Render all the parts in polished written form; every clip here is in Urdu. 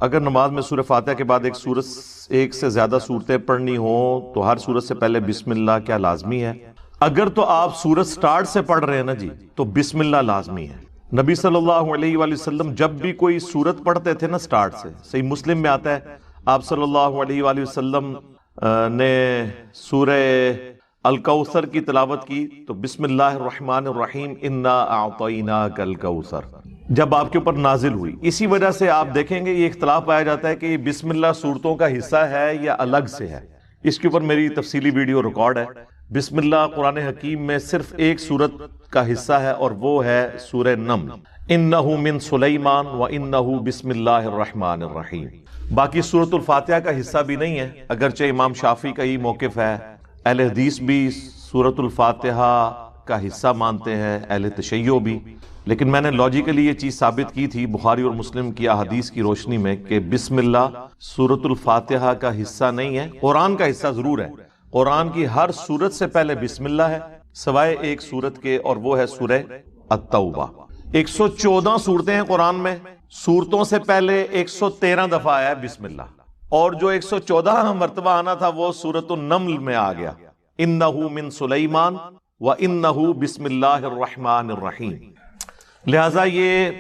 اگر نماز میں سورہ فاتحہ کے بعد ایک سے زیادہ صورتیں پڑھنی ہوں تو ہر سورت سے پہلے بسم اللہ کیا لازمی ہے؟ اگر تو آپ سورت سٹارٹ سے پڑھ رہے ہیں نا جی تو بسم اللہ لازمی ہے۔ نبی صلی اللہ علیہ وآلہ وسلم جب بھی کوئی سورت پڑھتے تھے نا سٹارٹ سے، صحیح مسلم میں آتا ہے آپ صلی اللہ علیہ وآلہ وسلم نے سورہ الکوثر کی تلاوت کی تو بسم اللہ الرحمن الرحیم انا اعطیناک الکوثر جب آپ کے اوپر نازل ہوئی۔ اسی وجہ سے آپ دیکھیں گے یہ اختلاف پایا جاتا ہے کہ یہ بسم اللہ سورتوں کا حصہ ہے یا الگ سے ہے۔ اس کے اوپر میری تفصیلی ویڈیو ریکارڈ ہے۔ بسم اللہ قرآن حکیم میں صرف ایک سورت کا حصہ ہے اور وہ ہے سورہ نمل، انہ من سلیمان و انہ بسم اللہ الرحمن الرحیم۔ باقی سورۃ الفاتحہ کا حصہ بھی نہیں ہے، اگرچہ امام شافعی کا ہی موقف ہے، اہل حدیث بھی سورۃ الفاتحہ کا حصہ مانتے ہیں، اہل تشیع بھی، لیکن میں نے لاجیکلی یہ چیز ثابت کی تھی بخاری اور مسلم کی احادیث کی روشنی میں کہ بسم اللہ سورۃ الفاتحہ کا حصہ نہیں ہے، قرآن کا حصہ ضرور ہے۔ قرآن کی ہر سورت سے پہلے بسم اللہ ہے سوائے ایک سورت کے، اور وہ ہے سورہ التوبہ۔ 114 صورتیں ہیں قرآن میں، سورتوں سے پہلے 113 دفعہ آیا ہے بسم اللہ، اور جو 114 مرتبہ آنا تھا وہ سورۃ النمل میں آ گیا، انہ من سلیمان و انہ بسم اللہ الرحمن الرحیم۔ لہٰذا یہ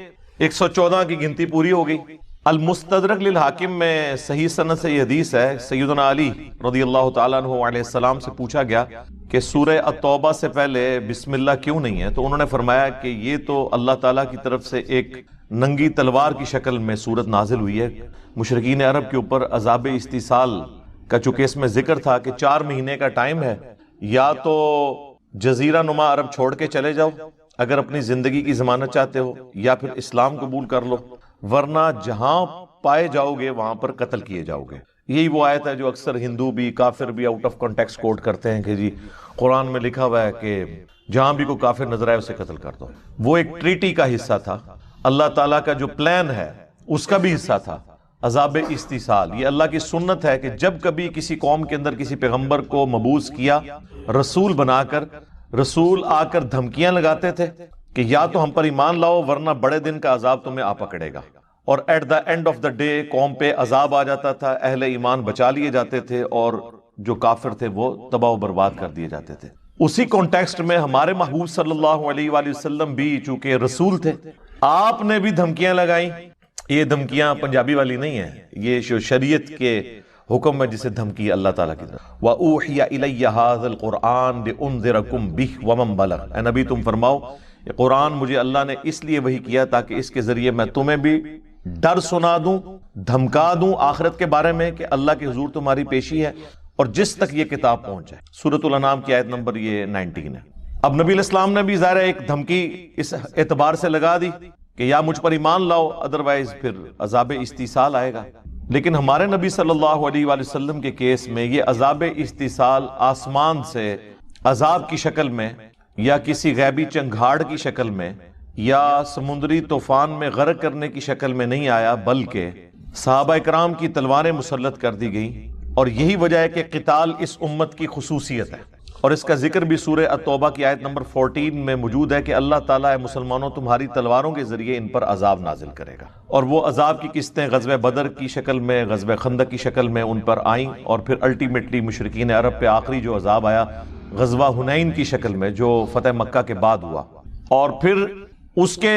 114 کی گنتی پوری ہو گئی۔ المستدرک للحاکم میں صحیح سند سے یہ حدیث ہے، سیدنا علی رضی اللہ تعالیٰ عنہ علیہ السلام سے پوچھا گیا کہ سورہ التوبہ سے پہلے بسم اللہ کیوں نہیں ہے، تو انہوں نے فرمایا کہ یہ تو اللہ تعالیٰ کی طرف سے ایک ننگی تلوار کی شکل میں سورت نازل ہوئی ہے۔ مشرکین عرب کے اوپر عذاب استیصال کا چونکہ اس میں ذکر تھا کہ 4 مہینے کا ٹائم ہے، یا تو جزیرہ نما عرب چھوڑ کے چلے جاؤ اگر اپنی زندگی کی ضمانت چاہتے ہو، یا پھر اسلام قبول کر لو، ورنہ جہاں پائے جاؤ گے وہاں پر قتل کیے جاؤ گے۔ یہی وہ آیت ہے جو اکثر ہندو بھی کافر بھی آؤٹ آف کانٹیکسٹ کوٹ کرتے ہیں کہ جی قرآن میں لکھا ہوا ہے کہ جہاں بھی کوئی کافر نظر آئے اسے قتل کر دو۔ وہ ایک ٹریٹی کا حصہ تھا، اللہ تعالیٰ کا جو پلان ہے اس کا بھی حصہ تھا عذاب استیصال۔ یہ اللہ کی سنت ہے کہ جب کبھی کسی قوم کے اندر کسی پیغمبر کو مبعوث کیا رسول بنا کر، رسول آ کر دھمکیاں لگاتے تھے کہ یا تو ہم پر ایمان لاؤ ورنہ بڑے دن کا عذاب تمہیں آ پکڑے گا، اور at the end of the day قوم پہ عذاب آ جاتا تھا، اہل ایمان بچا لیے جاتے تھے اور جو کافر تھے وہ تباہ و برباد کر دیے جاتے تھے۔ اسی کانٹیکسٹ میں ہمارے محبوب صلی اللہ علیہ وآلہ وسلم بھی چونکہ رسول تھے، آپ نے بھی دھمکیاں لگائیں۔ یہ دھمکیاں پنجابی والی نہیں ہیں، یہ جو شریعت کے حکم ہے جسے دھمکی اللہ تعالیٰ کی طرف۔ وَأُوحِيَ إِلَيَّ هَذَا الْقُرْآنُ لِأُنذِرَكُم بِهِ وَمَن بَلَغَ۔ اے نبی تم فرماؤ یہ قرآن مجھے اللہ نے اس لیے وحی کیا تاکہ اس کے ذریعے میں تمہیں بھی ڈر سنا دوں، دھمکا دوں آخرت کے بارے میں کہ اللہ کے حضور تمہاری پیشی ہے، اور جس تک یہ کتاب پہنچ جائے۔ سورۃ الانعام کی آیت نمبر یہ 19 ہے۔ اب نبی علیہ السلام نے بھی ظاہر ایک دھمکی اس اعتبار سے لگا دی کہ یا مجھ پر ایمان لاؤ ادروائز پھر عذاب استیصال آئے گا، لیکن ہمارے نبی صلی اللہ علیہ وآلہ وسلم کے کیس میں یہ عذاب استیصال آسمان سے عذاب کی شکل میں یا کسی غیبی چنگھاڑ کی شکل میں یا سمندری طوفان میں غرق کرنے کی شکل میں نہیں آیا، بلکہ صحابہ کرام کی تلواریں مسلط کر دی گئیں، اور یہی وجہ ہے کہ قتال اس امت کی خصوصیت ہے، اور اس کا ذکر بھی سورہ التوبہ کی آیت نمبر 14 میں موجود ہے کہ اللہ تعالیٰ مسلمانوں تمہاری تلواروں کے ذریعے ان پر عذاب نازل کرے گا، اور وہ عذاب کی قسطیں غزوہ بدر کی شکل میں، غزوہ خندق کی شکل میں ان پر آئیں، اور پھر الٹیمیٹلی مشرکین عرب پہ آخری جو عذاب آیا غزوہ حنین کی شکل میں جو فتح مکہ کے بعد ہوا، اور پھر اس کے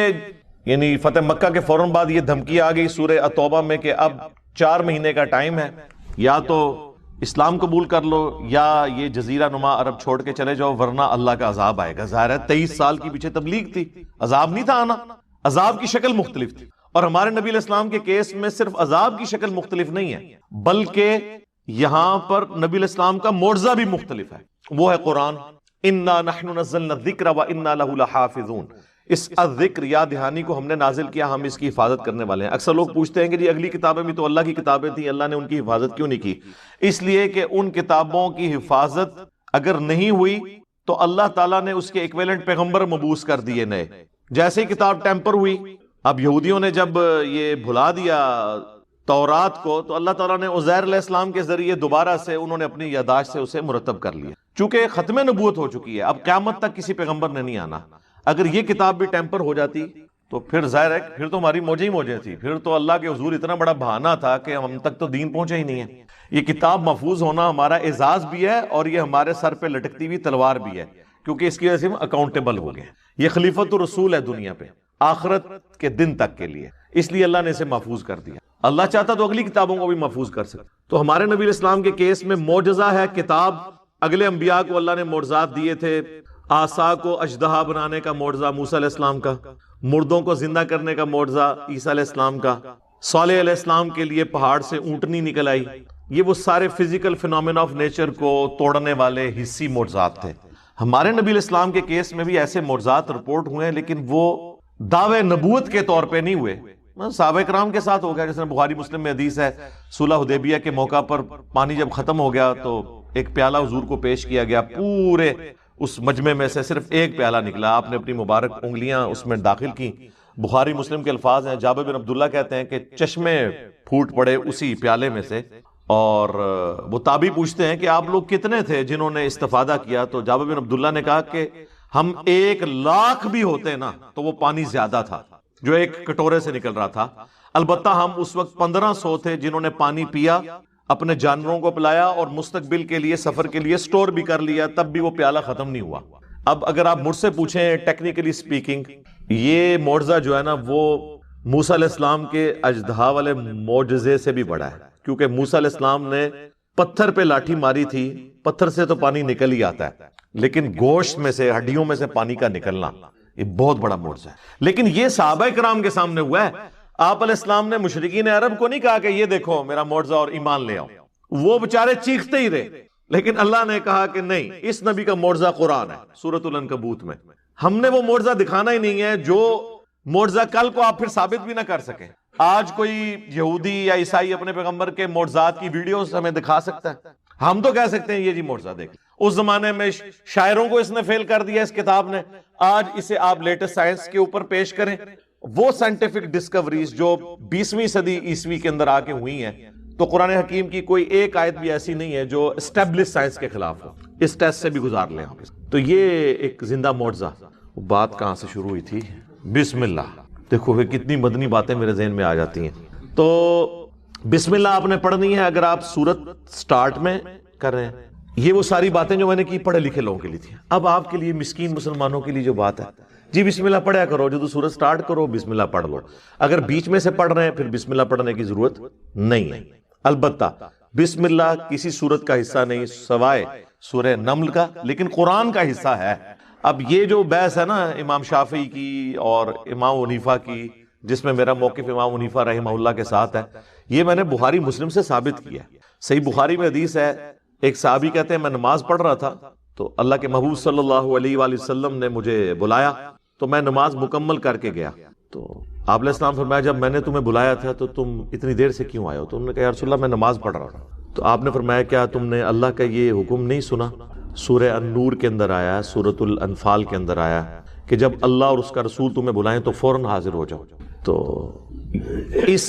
یعنی فتح مکہ کے فوراً بعد یہ دھمکی آ گئی سورہ التوبہ میں کہ اب 4 مہینے کا ٹائم ہے، یا تو اسلام قبول کر لو یا یہ جزیرہ نما عرب چھوڑ کے چلے جاؤ ورنہ اللہ کا عذاب آئے گا۔ ظاہر ہے 23 سال کی پیچھے تبلیغ تھی، عذاب نہیں تھا آنا، عذاب کی شکل مختلف تھی، اور ہمارے نبی علیہ السلام کے کیس میں صرف عذاب کی شکل مختلف نہیں ہے بلکہ یہاں پر نبی علیہ السلام کا معجزہ بھی مختلف ہے، وہ ہے قرآن۔ انا نحن نزلنا الذکر وانا لہ لحافظون، اس الذکر یاد دہانی کو ہم نے نازل کیا، ہم اس کی حفاظت کرنے والے ہیں۔ اکثر لوگ پوچھتے ہیں کہ جی اگلی کتابیں بھی تو اللہ کی کتابیں تھیں، اللہ نے ان کی حفاظت کیوں نہیں کی؟ اس لیے کہ ان کتابوں کی حفاظت اگر نہیں ہوئی تو اللہ تعالیٰ نے اس کے ایکویلنٹ پیغمبر مبعوث کر دیے نئے۔ جیسے ہی کتاب ٹیمپر ہوئی، اب یہودیوں نے جب یہ بھلا دیا تورات کو تو اللہ تعالیٰ نے عزیر علیہ السلام کے ذریعے دوبارہ سے انہوں نے اپنی یادداشت سے اسے مرتب کر لیا، چونکہ ختم نبوت ہو چکی ہے، اب قیامت تک کسی پیغمبر نے نہیں آنا۔ اگر یہ کتاب بھی ٹیمپر ہو جاتی تو پھر ظاہر ہے پھر تو ہماری موجیں ہی موجیں تھی، پھر تو اللہ کے حضور اتنا بڑا بہانہ تھا کہ ہم تک تو دین پہنچا ہی نہیں ہے۔ یہ کتاب محفوظ ہونا ہمارا اعزاز بھی ہے اور یہ ہمارے سر پہ لٹکتی ہوئی تلوار بھی ہے، کیونکہ اس کی وجہ سے ہم اکاؤنٹیبل ہو گئے۔ یہ خلیفۃ الرسول ہے دنیا پہ آخرت کے دن تک کے لیے، اس لیے اللہ نے اسے محفوظ کر دیا۔ اللہ چاہتا تو اگلی کتابوں کو بھی محفوظ کر سکتا۔ تو ہمارے نبی علیہ السلام کے کیس میں معجزہ ہے کتاب۔ اگلے انبیاء کو اللہ نے معجزات دیے تھے، عصا کو اژدہا بنانے کا معجزہ موسیٰ علیہ السلام کا، مردوں کو زندہ کرنے کا معجزہ عیسیٰ علیہ السلام کا، صالح علیہ السلام کے لیے پہاڑ سے اونٹنی نکل آئی۔ یہ وہ سارے فزیکل فینومینا آف نیچر کو توڑنے والے حصی معجزات تھے۔ ہمارے نبی علیہ السلام کے کیس میں بھی ایسے معجزات رپورٹ ہوئے ہیں، لیکن وہ دعوے نبوت کے طور پہ نہیں ہوئے۔ صحابہ کرام کے ساتھ ہو گیا، جیسے بخاری مسلم میں حدیث ہے، صلح حدیبیہ کے موقع پر پانی جب ختم ہو گیا تو ایک پیالہ حضور کو پیش کیا گیا، پورے اس مجمع میں سے صرف ایک پیالہ نکلا، آپ نے اپنی مبارک انگلیاں اس میں داخل کی۔ بخاری مسلم کے الفاظ ہیں، جابر بن عبداللہ کہتے ہیں کہ چشمے پھوٹ پڑے اسی پیالے میں سے، اور وہ تابعی پوچھتے ہیں کہ آپ لوگ کتنے تھے جنہوں نے استفادہ کیا؟ تو جابر بن عبداللہ نے کہا کہ ہم 1,00,000 بھی ہوتے نا تو وہ پانی زیادہ تھا جو ایک کٹورے سے نکل رہا تھا، البتہ ہم اس وقت 1500 تھے جنہوں نے پانی پیا، اپنے جانوروں کو پلایا اور مستقبل کے لیے سفر کے لیے سٹور بھی کر لیا، تب بھی وہ پیالہ ختم نہیں ہوا۔ اب اگر آپ مجھ سے پوچھیں ٹیکنیکلی سپیکنگ، یہ معجزہ جو ہے نا وہ موسیٰ علیہ السلام کے اژدہا والے معجزے سے بھی بڑا ہے، کیونکہ موسیٰ علیہ السلام نے پتھر پہ لاٹھی ماری تھی، پتھر سے تو پانی نکل ہی آتا ہے، لیکن گوشت میں سے ہڈیوں میں سے پانی کا نکلنا یہ بہت بڑا معجزہ ہے۔ لیکن یہ صحابہ کرام کے سامنے ہوا ہے۔ آپ علیہ السلام نے مشرکین عرب کو نہیں کہا کہ یہ دیکھو میرا معجزہ اور ایمان لے آؤ، وہ بےچارے چیختے ہی رہے، لیکن اللہ نے کہا کہ نہیں، اس نبی کا معجزہ قرآن ہے۔ سورۃ العنکبوت میں ہم نے وہ معجزہ دکھانا ہی نہیں ہے جو معجزہ کل کو آپ پھر ثابت بھی نہ کر سکیں۔ آج کوئی یہودی یا عیسائی اپنے پیغمبر کے معجزات کی ویڈیوز ہمیں دکھا سکتا ہے، ہم تو کہہ سکتے ہیں یہ جی معجزہ دیکھ۔ اس زمانے میں شاعروں کو اس نے فیل کر دیا، اس کتاب نے، آج اسے آپ لیٹسٹ سائنس کے اوپر پیش کریں، وہ سائنٹیفک ڈسکوریز جو 20ویں صدی عیسوی کے اندر آ کے ہوئی ہیں، تو قرآن حکیم کی کوئی ایک آیت بھی ایسی نہیں ہے جو اسٹیبلش سائنس کے خلاف ہو، اس ٹیسٹ سے بھی گزار لیں آپ۔ تو یہ ایک زندہ معجزہ۔ بات کہاں سے شروع ہوئی تھی؟ بسم اللہ۔ دیکھو وہ کتنی مدنی باتیں میرے ذہن میں آ جاتی ہیں۔ تو بسم اللہ آپ نے پڑھنی ہے اگر آپ سورت سٹارٹ میں کر رہے ہیں۔ یہ وہ ساری باتیں جو میں نے کی پڑھے لکھے لوگوں کے لیے تھی۔ اب آپ کے لیے مسکین مسلمانوں کے لیے جو بات ہے، جی بسم اللہ پڑھیا کرو، جو تو سورت سٹارٹ کرو بسم اللہ پڑھ لو۔ اگر بیچ میں سے پڑھ رہے ہیں پھر بسم اللہ پڑھنے کی ضرورت نہیں ہے۔ البتہ بسم اللہ کسی سورت کا حصہ نہیں سوائے سورہ نمل کا، لیکن قرآن کا حصہ ہے۔ اب یہ جو بحث ہے نا امام شافعی کی اور امام حنیفہ کی، جس میں میرا موقف امام حنیفہ رحمہ اللہ کے ساتھ ہے، یہ میں نے بخاری مسلم سے ثابت کیا ہے۔ صحیح بخاری میں حدیث ہے، ایک صحابی کہتے ہیں میں نماز پڑھ رہا تھا تو اللہ کے محبوب صلی اللہ علیہ وآلہ وسلم نے مجھے بلایا تو میں نماز مکمل کر کے گیا۔ تو آپ علیہ السلام فرمایا جب میں نے تمہیں بلایا تھا تو تم اتنی دیر سے کیوں آئے ہو؟ تو انہوں نے کہا یا رسول اللہ میں نماز پڑھ رہا ہوں۔ تو آپ نے فرمایا کیا تم نے اللہ کا یہ حکم نہیں سنا؟ سورہ النور کے اندر آیا، سورۃ الانفال کے اندر آیا کہ جب اللہ اور اس کا رسول تمہیں بلائیں تو فوراً حاضر ہو جاؤ۔ تو اس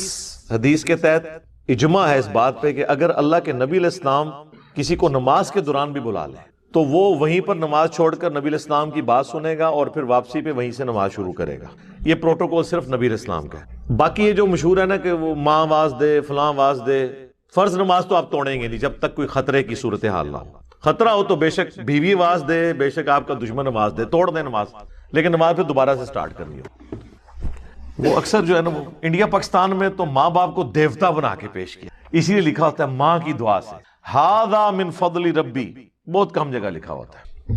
حدیث کے تحت اجماع ہے اس بات پہ کہ اگر اللہ کے نبی علیہ السلام کسی کو نماز کے دوران بھی بلا لیں تو وہ وہیں پر نماز چھوڑ کر نبی علیہ السلام کی بات سنے گا اور پھر واپسی پہ وہیں سے نماز شروع کرے گا۔ یہ پروٹوکول صرف نبی علیہ السلام کا ہے۔ باقی یہ جو مشہور ہے نا کہ وہ ماں آواز دے فلاں آواز دے، فرض نماز تو آپ توڑیں گے نہیں جب تک کوئی خطرے کی صورتحال نہ ہو۔ خطرہ ہو تو بے شک بیوی آواز دے، بے شک آپ کا دشمن آواز دے، توڑ دیں نماز، لیکن نماز پہ دوبارہ سے سٹارٹ کرنی ہو۔ وہ اکثر جو ہے نا وہ انڈیا پاکستان میں تو ماں باپ کو دیوتا بنا کے پیش کیا، اسی لیے لکھا ہوتا ہے ماں کی دعا سے، ہذا من فضل ربی، بہت کم جگہ لکھا ہوتا ہے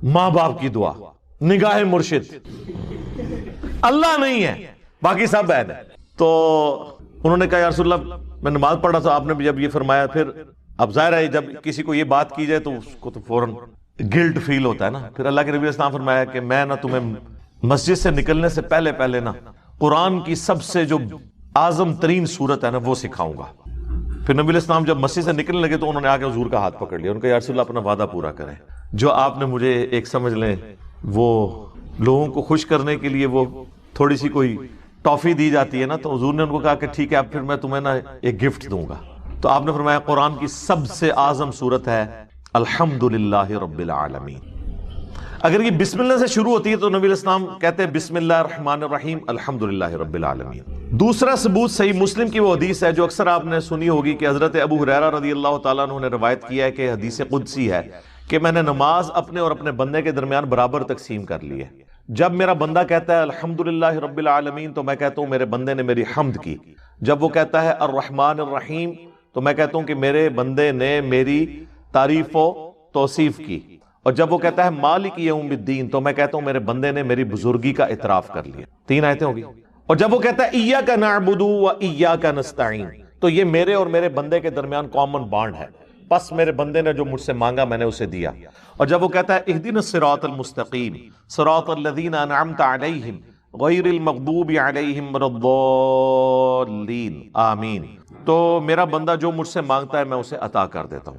ماں باپ کی دعا، نگاہ مرشد، اللہ نہیں ہے باقی سب ہے۔ تو انہوں نے کہا یا رسول اللہ میں نماز پڑھ رہا تھا، آپ نے بھی جب یہ فرمایا، پھر اب ظاہر ہے جب کسی کو یہ بات کی جائے تو اس کو تو فوراً گلٹ فیل ہوتا ہے نا۔ پھر اللہ کے نبی علیہ السلام فرمایا کہ میں نا تمہیں مسجد سے نکلنے سے پہلے نا قرآن کی سب سے جو اعظم ترین صورت ہے نا وہ سکھاؤں گا۔ پھر نبی علیہ السلام جب مسجد سے نکلنے لگے تو انہوں نے آ کے حضور کا ہاتھ پکڑ لیا، ان کا یا رسول اللہ اپنا وعدہ پورا کریں، جو آپ نے مجھے ایک سمجھ لیں وہ لوگوں کو خوش کرنے کے لیے وہ تھوڑی سی کوئی ٹافی دی جاتی ہے نا، تو حضور نے ان کو کہا کہ ٹھیک ہے اب پھر میں تمہیں نا ایک گفٹ دوں گا۔ تو آپ نے فرمایا قرآن کی سب سے اعظم صورت ہے الحمدللہ رب العالمین۔ اگر یہ بسم اللہ سے شروع ہوتی ہے تو نبی علیہ السلام کہتے ہیں بسم اللہ الرحمن الرحیم الحمدللہ رب العالمین۔ دوسرا ثبوت صحیح مسلم کی وہ حدیث ہے جو اکثر آپ نے سنی ہوگی کہ حضرت ابو ہریرہ رضی اللہ تعالیٰ عنہ نے روایت کیا ہے کہ حدیث قدسی ہے کہ میں نے نماز اپنے اور اپنے بندے کے درمیان برابر تقسیم کر لی ہے۔ جب میرا بندہ کہتا ہے الحمدللہ رب العالمین تو میں کہتا ہوں میرے بندے نے میری حمد کی۔ جب وہ کہتا ہے الرحمن الرحیم تو میں کہتا ہوں کہ میرے بندے نے میری تعریف و توصیف کی۔ اور جب وہ کہتا ہے مالک یوم الدین تو میں کہتا ہوں میرے بندے نے میری بزرگی کا اعتراف کر لیا۔ 3 آیتیں ہوگی۔ اور جب وہ کہتا ہے ایاک نعبد و ایاک نستعین تو یہ میرے اور میرے بندے کے درمیان کامن بانڈ ہے، بس میرے بندے نے جو مجھ سے مانگا میں نے اسے دیا۔ اور جب وہ کہتا ہے اہدنا الصراط المستقیم صراط الذین انعمت علیہم غیر المغضوب علیہم ولا الضالین آمین، تو میرا بندہ جو مجھ سے مانگتا ہے میں اسے عطا کر دیتا ہوں۔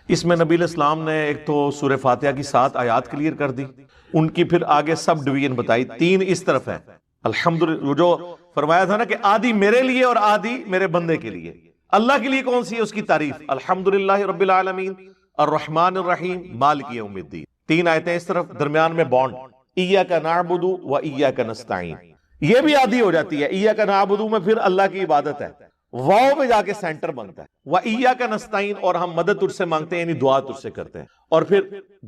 اس میں نبی علیہ السلام نے ایک تو سورہ فاتحہ کی 7 آیات کلیئر کر دی، ان کی پھر آگے سب ڈویژن بتائی، 3 اس طرف ہے الحمدللہ، جو فرمایا تھا نا کہ آدھی میرے لیے اور آدھی میرے بندے کے لیے۔ اللہ کے لیے کون سی ہے؟ اس کی تعریف الحمدللہ رب العالمین الرحمن الرحیم مالک یوم الدین۔ 3 آیتیں اس طرف، درمیان میں بانڈ ایاک نعبد و ایاک نستعین، یہ بھی آدھی ہو جاتی ہے۔ ایاک نعبد میں پھر اللہ کی عبادت ہے، واو میں جا کے سینٹر بنتا ہے، وَإِيَّاكَ نَسْتَعِينُ اور ہم مدد تجھ سے مانگتے ہیں، یعنی دعا تجھ سے کرتے ہیں۔ اور پھر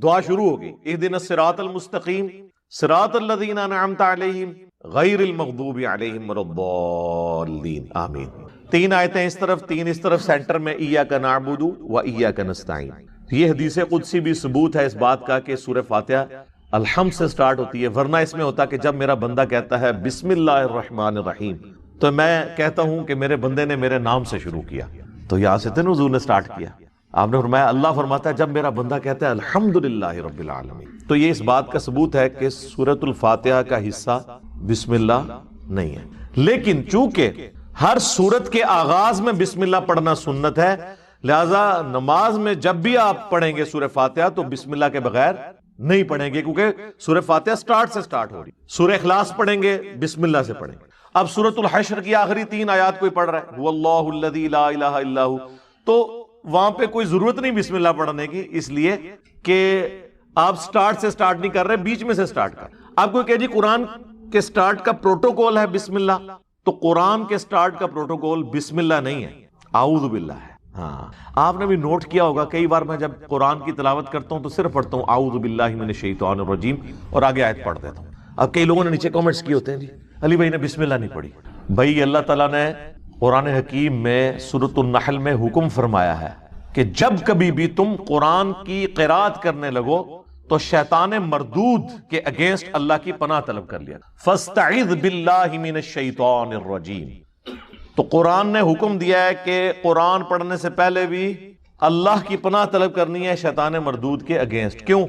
دعا شروع ہوگی اهدنا الصراط المستقیم صراط الذین انعمت علیہم غیر المغضوب علیہم ولا الضالین آمین۔ 3 آیتیں اس طرف، 3 اس طرف، سینٹر میں ایاک نعبد و ایاک نستعین۔ یہ حدیث قدسی بھی ثبوت ہے اس بات کا کہ سورہ فاتحہ الحمد سے سٹارٹ ہوتی ہے، ورنہ اس میں ہوتا کہ جب میرا بندہ کہتا ہے بسم اللہ الرحمن الرحیم تو میں کہتا ہوں کہ میرے بندے نے میرے نام سے شروع کیا، تو یہاں سے تو حضور نے سٹارٹ کیا۔ آپ نے فرمایا، اللہ فرماتا ہے جب میرا بندہ کہتا ہے الحمدللہ رب العالمین، تو یہ اس بات کا ثبوت ہے کہ سورۃ الفاتحہ کا حصہ بسم اللہ نہیں ہے۔ لیکن چونکہ ہر سورت کے آغاز میں بسم اللہ پڑھنا سنت ہے، لہذا نماز میں جب بھی آپ پڑھیں گے سورہ فاتحہ تو بسم اللہ کے بغیر نہیں پڑھیں گے، کیونکہ سورہ فاتحہ سٹارٹ سے سٹارٹ ہو رہی۔ سورہ اخلاص پڑھیں گے بسم اللہ سے پڑھیں گے۔ اب سورۃ الحشر کی آخری 3 آیات کوئی پڑھ رہا ہے هو اللہ الذی لا الہ الا ہو، تو وہاں پہ کوئی ضرورت نہیں بسم اللہ پڑھنے کی، اس لیے کہ آپ سٹارٹ سے سٹارٹ نہیں کر رہے، بیچ میں سے سٹارٹ کر۔ آپ کو کہ جی قرآن کے سٹارٹ کا پروٹوکول ہے بسم اللہ، تو قرآن کے سٹارٹ کا پروٹوکول بسم اللہ نہیں ہے، اعوذ باللہ ہے۔ ہاں، آپ نے بھی نوٹ کیا ہوگا کئی بار میں جب قرآن کی تلاوت کرتا ہوں تو صرف پڑھتا ہوں اعوذ باللہ من الشیطان الرجیم اور آگے آیت پڑھ دیتا ہوں۔ اب کئی لوگوں نے نیچے کامنٹس کیے ہوتے ہیں جی علی بھائی نے بسم اللہ نہیں پڑھی۔ بھائی اللہ تعالیٰ نے قرآن حکیم میں سورۃ النحل میں حکم فرمایا ہے کہ جب کبھی بھی تم قرآن کی قرات کرنے لگو تو شیطان مردود کے اگینسٹ اللہ کی پناہ طلب کر لیا، فاستعذ باللہ من الشیطان الرجیم۔ تو قرآن نے حکم دیا ہے کہ قرآن پڑھنے سے پہلے بھی اللہ کی پناہ طلب کرنی ہے شیطان مردود کے اگینسٹ۔ کیوں؟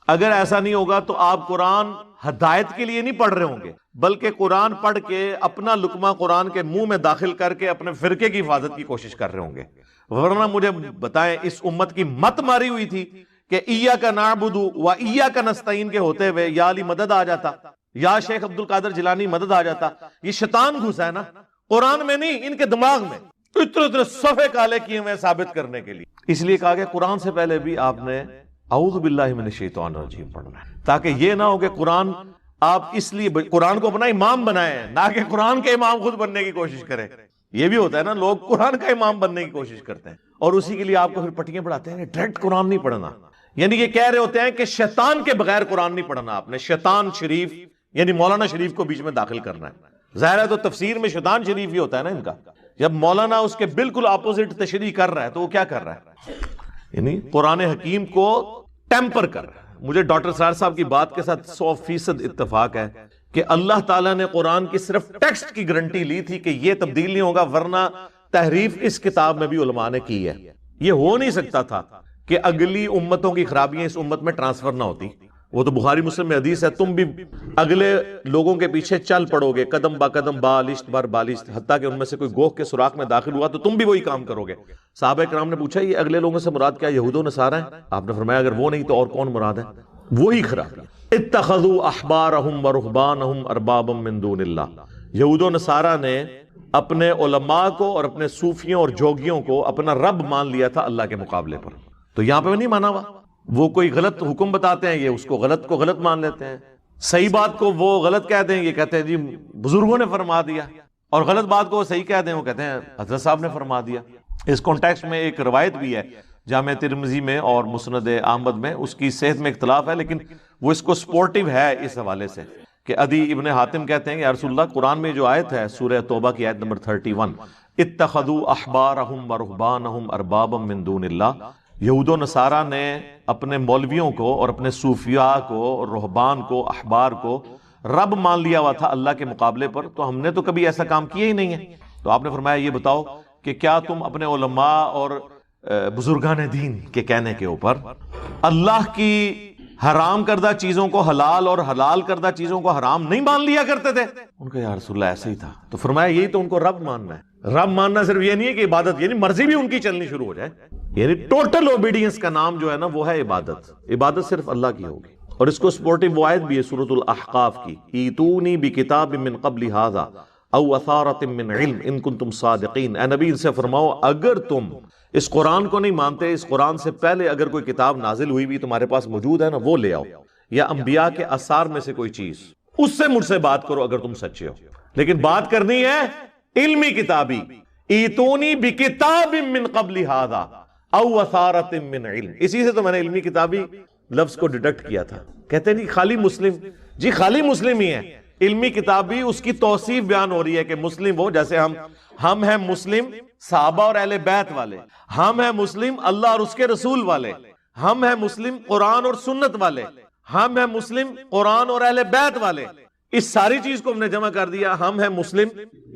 اگر ایسا نہیں ہوگا تو آپ قرآن ہدایت کے لیے نہیں پڑھ رہے ہوں گے، بلکہ قرآن پڑھ کے اپنا لقمہ قرآن کے منہ میں داخل کر کے اپنے فرقے کی حفاظت کی کوشش کر رہے ہوں گے۔ ورنہ مجھے بتائیں اس امت کی مت ماری ہوئی تھی کہ ایاک نعبد و ایاک نستعین کے ہوتے ہوئے یا علی مدد آ جاتا، یا شیخ عبد القادر جیلانی مدد آ جاتا۔ یہ شیطان گھسا ہے نا، قرآن میں نہیں، ان کے دماغ میں اتنے صفحے کالے کیے ہوئے ثابت کرنے کے لیے۔ اس لیے کہا کہ قرآن سے پہلے بھی آپ نے اعوذ باللہ من الشیطان الرجیم پڑھنا ہے، تاکہ یہ نہ ہو کہ قرآن آپ اس لیے قرآن کو اپنا امام بنائیں نہ کہ قرآن کے امام خود بننے کی کوشش کریں۔ یہ بھی ہوتا ہے نا، لوگ قرآن کا امام بننے کی کوشش کرتے ہیں اور اسی کے لیے آپ کو پھر پٹیاں پڑھاتے ہیں ڈائریکٹ قرآن نہیں پڑھنا، یعنی یہ کہہ رہے ہوتے ہیں کہ شیطان کے بغیر قرآن نہیں پڑھنا آپ نے، شیطان شریف یعنی مولانا شریف کو بیچ میں داخل کرنا ہے۔ ظاہر ہے تو تفسیر میں شیطان شریف ہی ہوتا ہے نا ان کا، جب مولانا اس کے بالکل اپوزٹ تشریح کر رہا ہے تو وہ کیا کر رہا ہے؟ یعنی قرآن حکیم کو ٹیمپر کر رہا ہے۔ مجھے ڈاکٹر سار صاحب کی بات کے ساتھ 100% اتفاق ہے کہ اللہ تعالیٰ نے قرآن کی صرف ٹیکسٹ کی گارنٹی لی تھی کہ یہ تبدیل نہیں ہوگا، ورنہ تحریف اس کتاب میں بھی علماء نے کی ہے۔ یہ ہو نہیں سکتا تھا کہ اگلی امتوں کی خرابیاں اس امت میں ٹرانسفر نہ ہوتی۔ وہ تو بخاری مسلم میں حدیث ہے، تم بھی اگلے لوگوں کے پیچھے چل پڑو گے قدم با قدم بالشت بر بالشت، حتیٰ کہ ان میں سے کوئی گوہ کے سوراخ میں داخل ہوا تو تم بھی وہی کام کرو گے۔ صحابہ کرام نے پوچھا یہ اگلے لوگوں سے مراد کیا یہود و نصارہ ہیں؟ آپ نے فرمایا اگر وہ نہیں تو اور کون مراد ہے؟ وہی خرابی۔ اتخذوا احبارهم ورهبانهم اربابا من دون اللہ، یہود و نصارہ نے اپنے علماء کو اور اپنے صوفیوں اور جوگیوں کو اپنا رب مان لیا تھا اللہ کے مقابلے پر۔ تو یہاں پہ نہیں مانا ہوا، وہ کوئی غلط حکم بتاتے ہیں، یہ اس کو غلط مان لیتے ہیں، صحیح بات کو وہ غلط کہہ دیں، یہ کہتے ہیں جی بزرگوں نے فرما دیا، اور غلط بات کو وہ صحیح کہہ دیں، وہ کہتے ہیں حضرت صاحب نے فرما دیا۔ اس کانٹیکسٹ میں ایک روایت بھی ہے جامع ترمذی میں اور مسند احمد میں، اس کی صحت میں اختلاف ہے لیکن وہ اس کو سپورٹیو ہے اس حوالے سے کہ عدی ابن حاتم کہتے ہیں کہ یا رسول اللہ، قرآن میں جو آیت ہے سورہ توبہ کی آیت نمبر 31، اتخذوا احبارہم ورہبانہم اربابا من دون اللہ، یہود و نصارہ نے اپنے مولویوں کو اور اپنے صوفیاء کو اور رہبان کو، احبار کو رب مان لیا ہوا تھا اللہ کے مقابلے پر، تو ہم نے تو کبھی ایسا کام کیا ہی نہیں ہے۔ تو آپ نے فرمایا یہ بتاؤ کہ کیا تم اپنے علماء اور بزرگان دین کے کہنے کے اوپر اللہ کی حرام کردہ چیزوں کو حلال اور حلال کردہ چیزوں کو حرام نہیں مان لیا کرتے تھے؟ ان کا یا رسول اللہ ایسا ہی تھا۔ تو فرمایا یہی تو ان کو رب ماننا ہے۔ رب ماننا صرف یہ نہیں ہے کہ عبادت، یعنی مرضی بھی ان کی چلنی شروع ہو جائے، یعنی ٹوٹل اوبیڈینس کا نام جو ہے نا وہ ہے عبادت۔ عبادت صرف اللہ کی ہوگی، اور اس کو سپورٹیو آیت بھی ہے سورۃ الاحقاف کی، ایتونی بکتاب من قبل ھذا او اثارۃ من علم ان کنتم صادقین۔ اے نبی ان سے فرماؤ اگر تم اس قرآن کو نہیں مانتے، اس قرآن سے پہلے اگر کوئی کتاب نازل ہوئی بھی تمہارے پاس موجود ہے نا، وہ لے آؤ، یا انبیاء کے آثار میں سے کوئی چیز، اس سے مجھ سے بات کرو اگر تم سچے ہو، لیکن بات کرنی ہے علمی کتابی۔ ایتونی بکتاب من قبل ھذا او اثارۃ من علم، اسی سے تو میں نے علمی کتابی لفظ کو ڈیڈکٹ کیا تھا۔ کہتے ہیں نہیں خالی مسلم، جی خالی مسلم ہی ہے، علمی کتابی اس کی توصیف بیان ہو رہی ہے کہ مسلم وہ، جیسے ہم ہیں مسلم صحابہ اور اہل بیت والے، ہم ہیں مسلم اللہ اور اس کے رسول والے، ہم ہیں مسلم قرآن اور سنت والے، ہم ہیں مسلم قرآن اور اہل بیت والے، اس ساری چیز کو ہم نے جمع کر دیا، ہم ہیں مسلم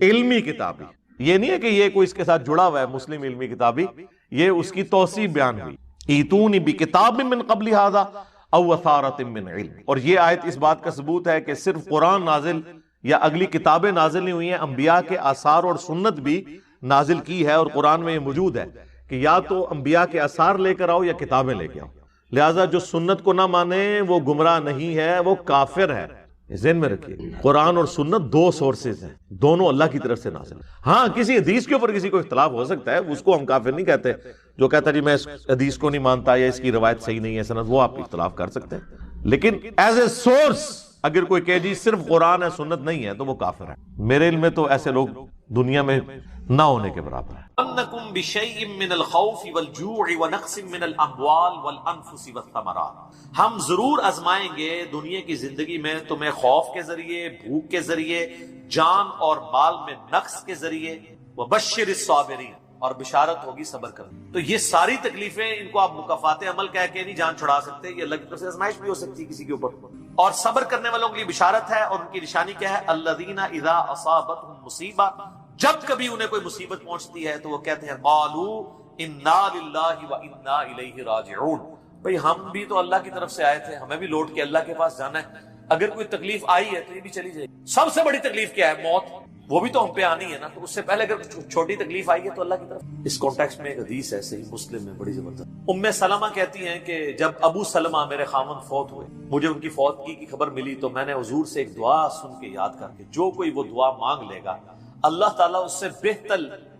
علمی کتابی۔ یہ نہیں ہے کہ یہ کوئی اس کے ساتھ جڑا ہوا ہے مسلم علمی کتابی، یہ اس کی توصیف بیان ہوئی، ایتونی بکتاب من قبل ھذا او اثارۃ من علم۔ اور یہ آیت اس بات کا ثبوت ہے کہ صرف قرآن نازل یا اگلی کتابیں نازل نہیں ہوئی ہیں، انبیاء کے آثار اور سنت بھی نازل کی ہے، اور قرآن میں یہ موجود ہے کہ یا تو انبیاء کے آثار لے کر آؤ یا کتابیں لے کے آؤ۔ لہٰذا جو سنت کو نہ مانے وہ گمراہ نہیں ہے، وہ کافر ہے۔ ذہن میں رکھیے، قرآن اور سنت دو سورسز ہیں، دونوں اللہ کی طرف سے نازل۔ ہاں کسی حدیث کے اوپر کسی کو اختلاف ہو سکتا ہے، اس کو ہم کافر نہیں کہتے۔ جو کہتا ہے جی میں اس حدیث کو نہیں مانتا یا اس کی روایت صحیح نہیں ہے سند، وہ آپ اختلاف کر سکتے ہیں، لیکن ایز اے سورس اگر کوئی کہ جی صرف قرآن ہے سنت نہیں ہے تو وہ کافر ہے۔ میرے علم میں تو ایسے لوگ دنیا میں نہ ہونے کے برابر ہے۔ انکم بشیء من الخوف والجوع ونقص من الاموال والانفس والثمرات، ہم ضرور آزمائیں گے دنیا کی زندگی میں تمہیں خوف کے ذریعے، بھوک کے ذریعے، جان اور مال میں نقص کے ذریعے، وبشر الصابرین، اور بشارت ہوگی صبر کرنے۔ تو یہ ساری تکلیفیں ان کو آپ مکافات عمل کہہ کے نہیں جان چھڑا سکتے، یہ اللہ کی طرف سے آزمائش بھی ہو سکتی ہے کسی کے اوپر، اور صبر کرنے والوں کے لیے بشارت ہے، اور ان کی نشانی کیا ہے؟ الذین اذا اصابتهم مصیبہ، جب کبھی انہیں کوئی مصیبت پہنچتی ہے تو وہ کہتے ہیں قالوا انا للہ وانا الیہ راجعون، بھئی ہم بھی تو اللہ کی طرف سے آئے تھے، ہمیں بھی لوٹ کے اللہ کے پاس جانا ہے۔ اگر کوئی تکلیف آئی ہے تو یہ بھی چلی جائے گی۔ سب سے بڑی تکلیف کیا ہے؟ موت، وہ بھی تو ہم پہ آنی ہے نا، تو اس سے پہلے اگر چھوٹی تکلیف آئی ہے تو اللہ کی طرف۔ اس کانٹیکسٹ میں ایک حدیث ہے صحیح مسلم میں بڑی زبردست، ام سلمہ کہتی ہیں کہ جب ابو سلمہ میرے خامن فوت ہوئے، مجھے ان کی فوتگی کی خبر ملی تو میں نے حضور سے ایک دعا سن کے یاد کر کے، جو کوئی وہ دعا مانگ لے گا اللہ تعالیٰ اس سے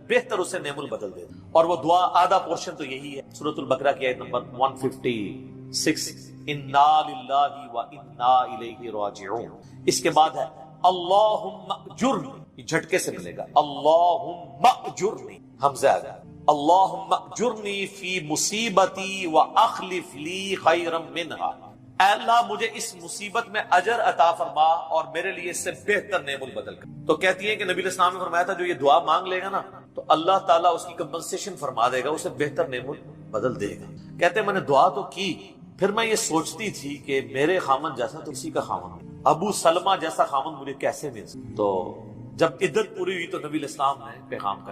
بہتر اسے نعم البدل دے، اور وہ دعا آدھا پورشن تو یہی ہے، سورۃ البقرہ کی آیت نمبر 156، انا للہ وانا الیہ راجعون۔ اس کے بعد ہے اللہم اجرنی، یہ جھٹکے سے ملے گا، اللہم اجرنی، حمزہ آگا، اللہم اجرنی فی مصیبتی واخلف لی خیرا منہا، اے اللہ مجھے اس مصیبت میں اجر عطا فرما اور میرے لیے اس سے بہتر نعم البدل کر۔ تو کہتی ہے کہ نبی علیہ السلام نے فرمایا تھا جو یہ دعا مانگ لے گا نا تو اللہ تعالیٰ اس کی کمپنسیشن فرما دے گا، اسے بہتر نعم البدل دے گا۔ کہتے ہیں میں نے دعا تو کی، پھر میں یہ سوچتی تھی کہ میرے خامن جیسا تو کسی کا خامن، ابو سلمہ جیسا خامن مجھے کیسے مل سکتا۔ تو جب عدت پوری ہوئی تو نبی علیہ السلام نے پیغام کا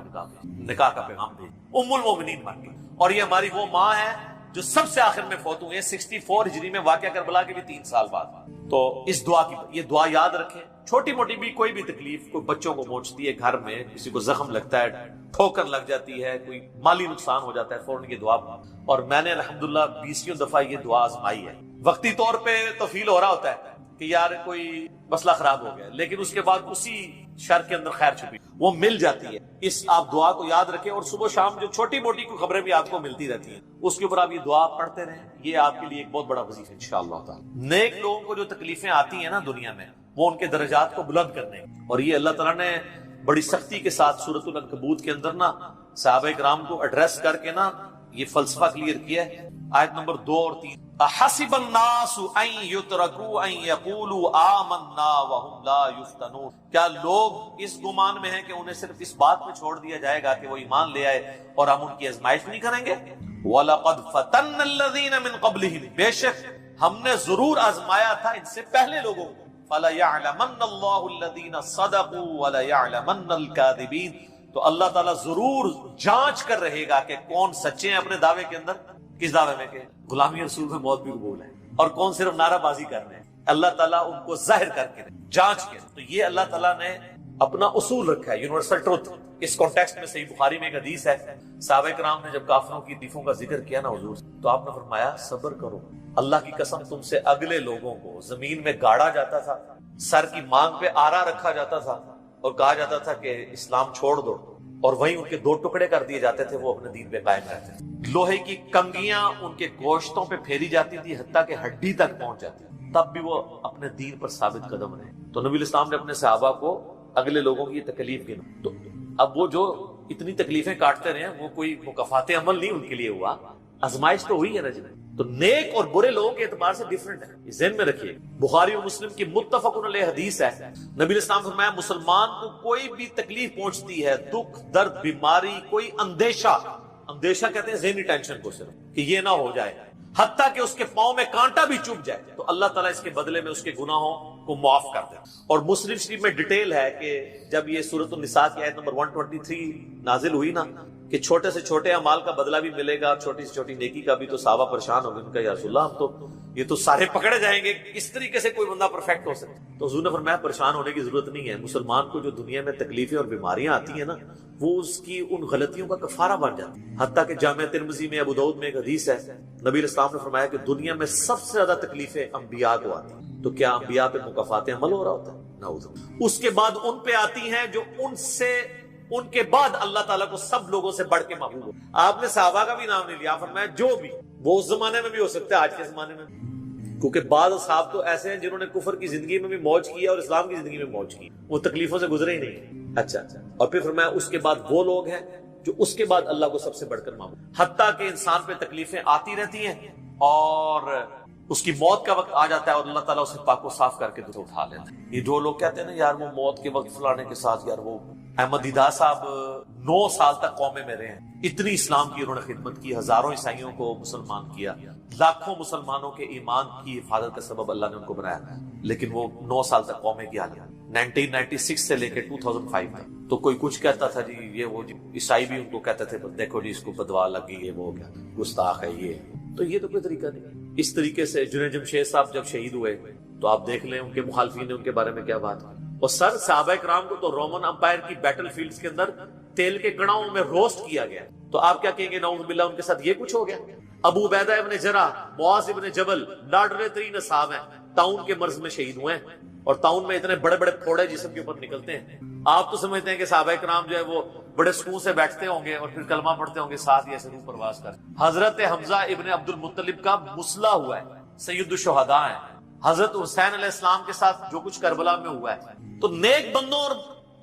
نکاح کا پیغام بھیجا، ام المومنین بن گئی، اور یہ ہماری وہ ماں ہے جو سب سے آخر میں فوت ہوئی ہے 64 ہجری میں، واقعہ کربلا کے بھی 3 سال بعد۔ تو اس دعا کی یہ دعا یاد رکھیں، چھوٹی موٹی بھی کوئی بھی تکلیف، کوئی بچوں کو پہنچتی ہے گھر میں، کسی کو زخم لگتا ہے، ٹھوکر لگ جاتی ہے، کوئی مالی نقصان ہو جاتا ہے، فوراً یہ دعا، اور میں نے الحمدللہ 20 دفعہ یہ دعا آزمائی ہے۔ وقتی طور پہ تو فیل ہو رہا ہوتا ہے، کہ یار کوئی مسئلہ خراب ہو گیا، لیکن اس کے بعد اسی شر کے اندر خیر چھپی وہ مل جاتی ہے. اس آپ دعا کو یاد رکھیں، اور صبح شام جو چھوٹی موٹی کوئی خبریں بھی آپ کو ملتی رہتی ہیں اس کے اوپر آپ یہ دعا پڑھتے رہیں. یہ آپ کے لیے ایک بہت بڑا وظیفہ ہے انشاءاللہ تعالی. نیک لوگوں کو جو تکلیفیں آتی ہیں نا دنیا میں، وہ ان کے درجات کو بلند کرنے، اور یہ اللہ تعالیٰ نے بڑی سختی کے ساتھ سورۃ العنکبوت کے اندر نا صحابہ کرام کو ایڈریس کر کے نا یہ فلسفہ کلیئر کیا ہے. آیت نمبر 2 اور 3، احسب الناس ان یترکوا ان یقولوا آمنا وهم لا یفتنون، کیا لوگ اس گمان میں ہیں کہ انہیں صرف اس بات پہ چھوڑ دیا جائے گا کہ وہ ایمان لے آئے اور ہم ان کی آزمائش نہیں کریں گے؟ وَلَقَدْ فَتَنَّ الَّذِينَ مِن قَبْلِهِمْ، بے شک ہم نے ضرور آزمایا تھا ان سے پہلے لوگوں کو. فَلَيَعْلَمَنَّ اللَّهُ الَّذِينَ صَدَقُوا وَلَيَعْلَمَنَّ الْكَاذِبِينَ، تو اللہ تعالیٰ ضرور جانچ کر رہے گا کہ کون سچے ہیں اپنے دعوے کے اندر. کس دعوے میں کہ غلامی رسول میں موت بھی قبول ہے، اور کون صرف نعرہ بازی کر رہے ہیں. اللہ تعالیٰ ان کو ظاہر کر کے جانچ کے. تو یہ اللہ تعالیٰ نے اپنا اصول رکھا ہے، یونیورسل ٹروتھ. اس کانٹیکسٹ میں صحیح بخاری میں ایک حدیث ہے، صحابہ کرام نے جب کافروں کی تکلیفوں کا ذکر کیا نا حضور، تو آپ نے فرمایا صبر کرو، اللہ کی قسم تم سے اگلے لوگوں کو زمین میں گاڑا جاتا تھا، سر کی مانگ پہ آرا رکھا جاتا تھا اور کہا جاتا تھا کہ اسلام چھوڑ دو، اور وہیں ان کے 2 ٹکڑے کر دیے جاتے تھے، وہ اپنے دین پہ قائم رہتے تھے. لوہے کی کنگیاں ان کے گوشتوں پہ پھیری جاتی تھی حتیٰ کہ ہڈی تک پہنچ جاتی تھی، تب بھی وہ اپنے دین پر ثابت قدم رہے. تو نبی اسلام نے اپنے صحابہ کو اگلے لوگوں کی تکلیف گنا. تو اب وہ جو اتنی تکلیفیں کاٹتے رہے ہیں وہ کوئی مکافات عمل نہیں ان کے لیے ہوا، آزمائش تو ہوئی ہے نا جی. تو نیک اور برے لوگوں کے اعتبار سے ڈیفرنٹ ہے، یہ ذہن میں رکھیے. بخاری اور مسلم کی متفق علیہ حدیث ہے، نبی اسلام نے فرمایا مسلمان کو کوئی بھی تکلیف پہنچتی ہے، دکھ درد بیماری، کوئی اندیشہ کہتے ہیں ذہنی ٹینشن کو، صرف کہ یہ نہ ہو جائے، حتیٰ کہ اس کے پاؤں میں کانٹا بھی چبھ جائے، تو اللہ تعالیٰ اس کے بدلے میں اس کے گناہوں کو معاف کر دے. اور مسلم شریف میں ڈیٹیل ہے کہ جب یہ سورۃ النساء کی آیت نمبر 123 نازل ہوئی نا کہ چھوٹے سے چھوٹے اعمال کا بدلہ بھی ملے گا، چھوٹی سے چھوٹی نیکی کا بھی، تو صحابہ پریشان ہو گئے. ان کا یا رسول اللہ ہم تو یہ تو سارے پکڑے جائیں گے، کس طریقے سے کوئی بندہ پرفیکٹ ہو سکتا؟ تو حضور نے فرمایا پریشان ہونے کی ضرورت نہیں ہے. مسلمان کو جو دنیا میں تکلیفیں اور بیماریاں آتی ہیں نا، وہ اس کی ان غلطیوں کا کفارہ بن جاتی ہے. حتیٰ کہ جامع ترمذی میں، ابو داؤد میں ایک حدیث ہے، نبی اسلام نے فرمایا کہ دنیا میں سب سے زیادہ تکلیفیں انبیاء کو آتی ہیں. تو کیا انبیاء پہ مکافات عمل ہو رہا ہوتا ہے؟ نعوذ باللہ. اس کے بعد ان پہ آتی ہیں جو ان کے بعد اللہ تعالیٰ کو سب لوگوں سے بڑھ کے محبوب ہو. آپ نے صحابہ کا بھی نام نہیں لیا، فرمایا جو بھی، وہ اس زمانے میں بھی ہو سکتا ہے، آج کے زمانے میں بھی، کیونکہ بعض اصحاب تو ایسے ہیں جنہوں نے کفر کی زندگی میں بھی موج کی اور اسلام کی زندگی میں موج کی، وہ تکلیفوں سے گزرے ہی نہیں. اچھا. اور پھر فرمایا اس کے بعد وہ لوگ ہیں جو اس کے بعد اللہ کو سب سے بڑھ کر محبوب، حتیٰ کہ انسان پہ تکلیفیں آتی رہتی ہیں اور اس کی موت کا وقت آ جاتا ہے اور اللہ تعالیٰ اسے پاک و صاف کر کے دور اٹھا لیتا ہے. یہ جو لوگ کہتے ہیں نا یار وہ موت کے وقت فلانے کے ساتھ، یار وہ احمد دیدہ صاحب 9 سال تک قومے میں رہے ہیں، اتنی اسلام کی انہوں نے خدمت کی، ہزاروں عیسائیوں کو مسلمان کیا، لاکھوں مسلمانوں کے ایمان کی حفاظت کا سبب اللہ نے ان کو بنایا، لیکن وہ 9 سال تک قومے کی حالت 1996 سے لے کے 2005 تک. تو کوئی کچھ کہتا تھا جی یہ وہ جی، عیسائی بھی ان کو کہتے تھے دیکھو جی اس کو بدوا لگ گئی ہے، وہ ہو گیا، گستاخ ہے یہ. تو یہ تو کوئی طریقہ نہیں. اس طریقے سے جنید جمشید صاحب جب شہید ہوئے تو آپ دیکھ لیں ان کے مخالفین نے ان کے بارے میں کیا بات. اور سر صحابہ کرام کو تو رومن امپائر کی بیٹل فیلڈز کے اندر تیل کے کڑاؤں میں روسٹ کیا گیا. تو آپ کیا کہیں گے نعوذ باللہ ان کے ساتھ یہ کچھ ہو گیا؟ ابو عبیدہ ابن جرح، معاذ ابن جبل، لاڈلے ترین اصحاب ہیں، طاعون کے مرض میں شہید ہوئے ہیں، اور طاعون میں اتنے بڑے بڑے پھوڑے جسم کے اوپر نکلتے ہیں. آپ تو سمجھتے ہیں کہ صحابہ کرام جو ہے وہ بڑے سکون سے بیٹھتے ہوں گے اور پھر کلمہ پڑھتے ہوں گے، ساتھ ہی ایسے روح پرواز کر. حضرت حمزہ ابن عبد المطلب کا مسلح ہوا ہے، سید الشہداء ہیں. حضرت حسین علیہ السلام کے ساتھ جو کچھ کربلا میں ہوا ہے. تو نیک بندوں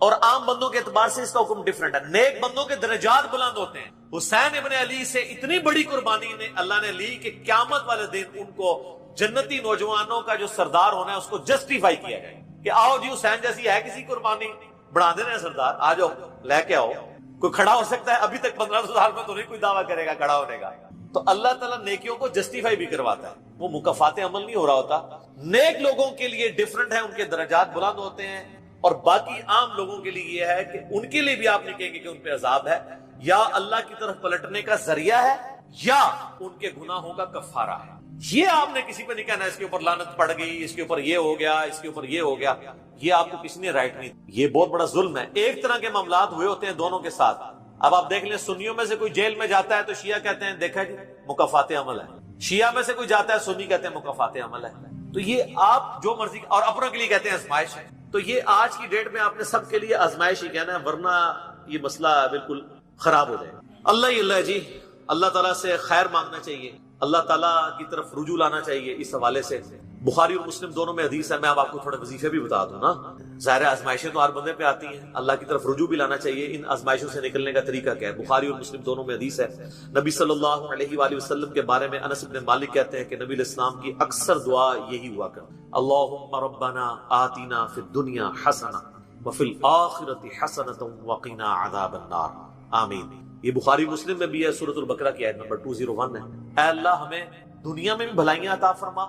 اور عام بندوں کے اعتبار سے اس کا حکم ڈیفرنٹ ہے. نیک بندوں کے درجات بلند ہوتے ہیں. حسین ابن علی سے اتنی بڑی قربانی نے اللہ نے لی کہ قیامت والے دن ان کو جنتی نوجوانوں کا جو سردار ہونا ہے اس کو جسٹیفائی کیا جائے کہ آؤ جی حسین جیسی ہے کسی قربانی، بڑھا دے رہے ہیں سردار، آ جاؤ لے کے آؤ. کوئی کھڑا ہو سکتا ہے؟ ابھی تک 1500 سال میں تو نہیں کوئی دعویٰ کرے گا کھڑا ہونے کا. تو اللہ تعالیٰ نیکیوں کو جسٹیفائی بھی کرواتا ہے، وہ مکافات عمل نہیں ہو رہا ہوتا. نیک لوگوں کے لیے ڈیفرنٹ ہے، ان کے درجات بلند ہوتے ہیں، اور باقی عام لوگوں کے لیے یہ ہے کہ ان کے لیے بھی آپ نہیں کہیں گے کہ ان پہ عذاب ہے، یا اللہ کی طرف پلٹنے کا ذریعہ ہے، یا ان کے گناہوں کا کفارہ ہے. یہ آپ نے کسی پہ نہیں کہنا اس کے اوپر لعنت پڑ گئی، اس کے اوپر یہ ہو گیا، اس کے اوپر یہ ہو گیا. یہ آپ کو کسی نے رائٹ نہیں. یہ بہت بڑا ظلم ہے. ایک طرح کے معاملات ہوئے ہوتے ہیں دونوں کے ساتھ. اب آپ دیکھ لیں سنیوں میں سے کوئی جیل میں جاتا ہے تو شیعہ کہتے ہیں دیکھا جی مکافات عمل ہے، شیعہ میں سے کوئی جاتا ہے سنی کہتے ہیں مکافات عمل ہے. تو یہ آپ جو مرضی، اور اپنوں کے لیے کہتے ہیں آزمائش ہے. تو یہ آج کی ڈیٹ میں آپ نے سب کے لیے آزمائش ہی کہنا ہے، ورنہ یہ مسئلہ بالکل خراب ہو جائے گا. اللہ ہی اللہ جی، اللہ تعالیٰ سے خیر مانگنا چاہیے، اللہ تعالیٰ کی طرف رجوع لانا چاہیے. اس حوالے سے بخاری اور مسلم دونوں میں حدیث ہے. میں اب آپ کو تھوڑے وظیفے بھی بتا دوں نا. ظاہر آزمائشیں تو ہر بندے پہ آتی ہیں، اللہ کی طرف رجوع بھی لانا چاہیے. ان آزمائشوں سے نکلنے کا طریقہ کیا ہے؟ بخاری اور مسلم دونوں میں حدیث ہے. نبی صلی اللہ علیہ وآلہ وسلم کے بارے میں انس بن مالک کہتے ہیں کہ نبی علیہ السلام کی اکثر دعا یہی ہوا کرتی: اللہم ربنا آتنا فی الدنیا حسنہ وفی الآخرۃ حسنۃ وقنا عذاب النار. آمین. یہ بخاری مسلم میں بھی ہے، سورۃ البقرہ کی آیت نمبر 201 ہے. اے اللہ ہمیں دنیا میں بھی بھلائیاں عطا فرما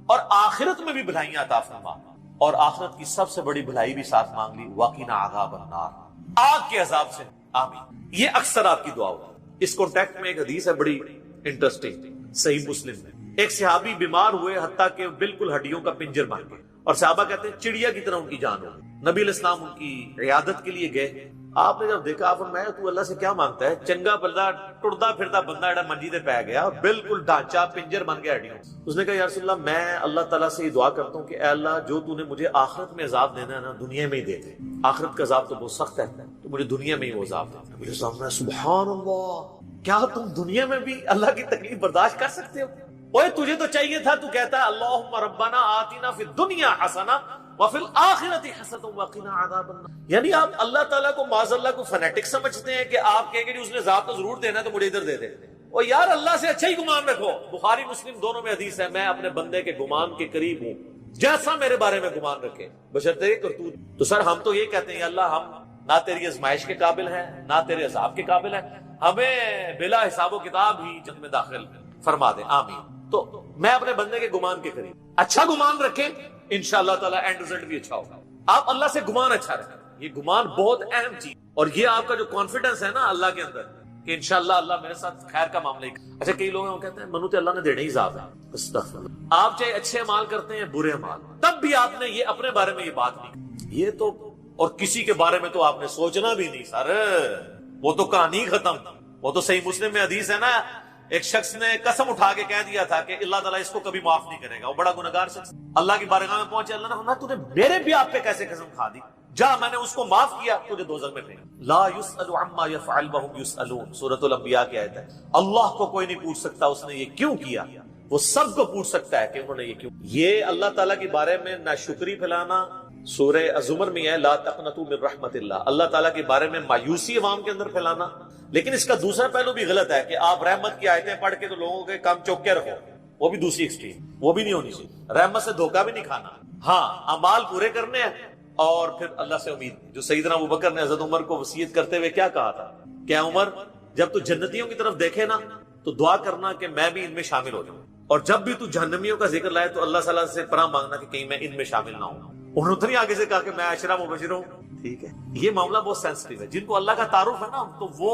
اور آخرت میں بھی بھلائیاں عطا فرما، اور آخرت کی سب سے بڑی بھلائی بھی ساتھ مانگ لی، وقنا عذاب النار، آگ کے عذاب سے. آمین. یہ اکثر آپ کی دعا ہوگی. اس کانٹیکٹ میں ایک حدیث ہے بڑی انٹرسٹنگ، صحیح مسلم میں. ایک صحابی بیمار ہوئے حتیٰ کہ بالکل ہڈیوں کا پنجر بن گئے، اور صحابہ کہتے ہیں چڑیا کی طرح ان کی جان ہو. نبی علیہ السلام ان کی عیادت کے لیے گئے. آپ نے جب دیکھا، آپ نے تو اللہ سے کیا مانگتا ہے؟ چنگا بندہ ٹردا پھرتا بندہ ایڈا منجی دے پہ گیا، بالکل ڈھانچہ پنجر بن گیا ہڈیوں. اس نے کہا یا رسول اللہ، میں اللہ تعالیٰ سے یہ دعا کرتا ہوں کہ اے اللہ جو تو نے مجھے آخرت میں عذاب دینا ہے نا، دنیا میں ہی دے دے. آخرت کا عذاب تو بہت سخت ہے، تو مجھے دنیا میں ہی وہ عذاب دے. نبی علیہ السلام نے سبحان اللہ، کیا تم دنیا میں بھی اللہ کی تکلیف برداشت کر سکتے ہو؟ اوے تجھے تو چاہیے تھا، تو کہتا ہے اللہم ربنا آتنا فی الدنیا حسنہ وفی الآخرۃ حسنۃ وقنا عذاب النار. یعنی آپ اللہ تعالیٰ کو معاذ اللہ کو فنیٹک سمجھتے ہیں کہ آپ کہیں گے اس نے عذاب تو ضرور دینا ہے تو مجھے ادھر دے دے. اور یار اللہ سے اچھا ہی گمان رکھو. بخاری مسلم دونوں میں حدیث ہے، میں اپنے بندے کے گمان کے قریب ہوں جیسا میرے بارے میں گمان رکھے بشرطے کرتوت. تو سر ہم تو یہ کہتے ہیں اللہ ہم نہ تیری آزمائش کے قابل ہیں نہ تیرے عذاب کے قابل ہیں، ہمیں بلا حساب و کتاب ہی جنت میں داخل فرما دے. آمین. تو میں اپنے بندے کے گمان کے قریب اچھا گمان رکھیں، انشاءاللہ تعالیٰ اینڈ رزلٹ بھی اچھا ہوگا. آپ اللہ سے گمان اچھا رکھیں، یہ گمان بہت اہم چیز. اور یہ آپ کا جو کانفیڈنس ہے نا اللہ کے اندر کہ انشاءاللہ اللہ میرے ساتھ خیر کا معاملہ ہی. اچھا کئی لوگ ہیں وہ کہتے ہیں منو تے اللہ نے دینے ہی عذاب ہے. استغفر. آپ چاہے اچھے عمال کرتے ہیں برے عمال، تب بھی آپ نے یہ اپنے بارے میں یہ بات نہیں، یہ تو اور کسی کے بارے میں تو آپ نے سوچنا بھی نہیں سر، وہ تو کہانی ختم. وہ تو صحیح مسلم میں حدیث ہے نا، ایک شخص نے قسم اٹھا کے کہہ دیا تھا کہ اللہ تعالیٰ اس کو کبھی معاف نہیں کرے گا. وہ بڑا گنہگار شخص اللہ کی بارگاہ میں پہنچے. اللہ نے فرمایا تو نے میرے بھی آپ پہ کیسے قسم کھا دی؟ جا میں نے اس کو معاف کیا، تجھے دوزخ میں پھینک. لا يسأل عما يفعل وهم يسألون، سورۃ الانبیاء کی آیت ہے. اللہ کو کوئی نہیں پوچھ سکتا اس نے یہ کیوں کیا، وہ سب کو پوچھ سکتا ہے کہ انہوں نے یہ کیوں. یہ اللہ تعالیٰ کے بارے میں ناشکری پھیلانا سورہ الزمر میں ہے، لا تقنطوا من رحمت اللہ. اللہ تعالیٰ کے بارے میں مایوسی عوام کے اندر پھیلانا. لیکن اس کا دوسرا پہلو بھی غلط ہے کہ آپ رحمت کی آیتیں پڑھ کے تو لوگوں کے کام چوک کے رکھو، وہ بھی دوسری ایکسٹریم، وہ بھی نہیں ہونی چاہیے. رحمت سے دھوکہ بھی نہیں کھانا. ہاں اعمال پورے کرنے ہیں اور پھر اللہ سے امید. جو سیدنا ابوبکر نے حضرت عمر کو وصیت کرتے ہوئے کیا کہا تھا کہ عمر جب تو جنتیوں کی طرف دیکھے نا تو دعا کرنا کہ میں بھی ان میں شامل ہو جاؤں، اور جب بھی تو جہنمیوں کا ذکر لائے تو اللہ تعالیٰ سے پناہ مانگنا کہ کہیں میں ان میں شامل نہ ہوں. انہوں نے آگے سے کہا کہ میں عشرہ مبشر ہوں. ٹھیک ہے، یہ معاملہ بہت سینسٹیو ہے. جن کو اللہ کا تعارف ہے نا تو وہ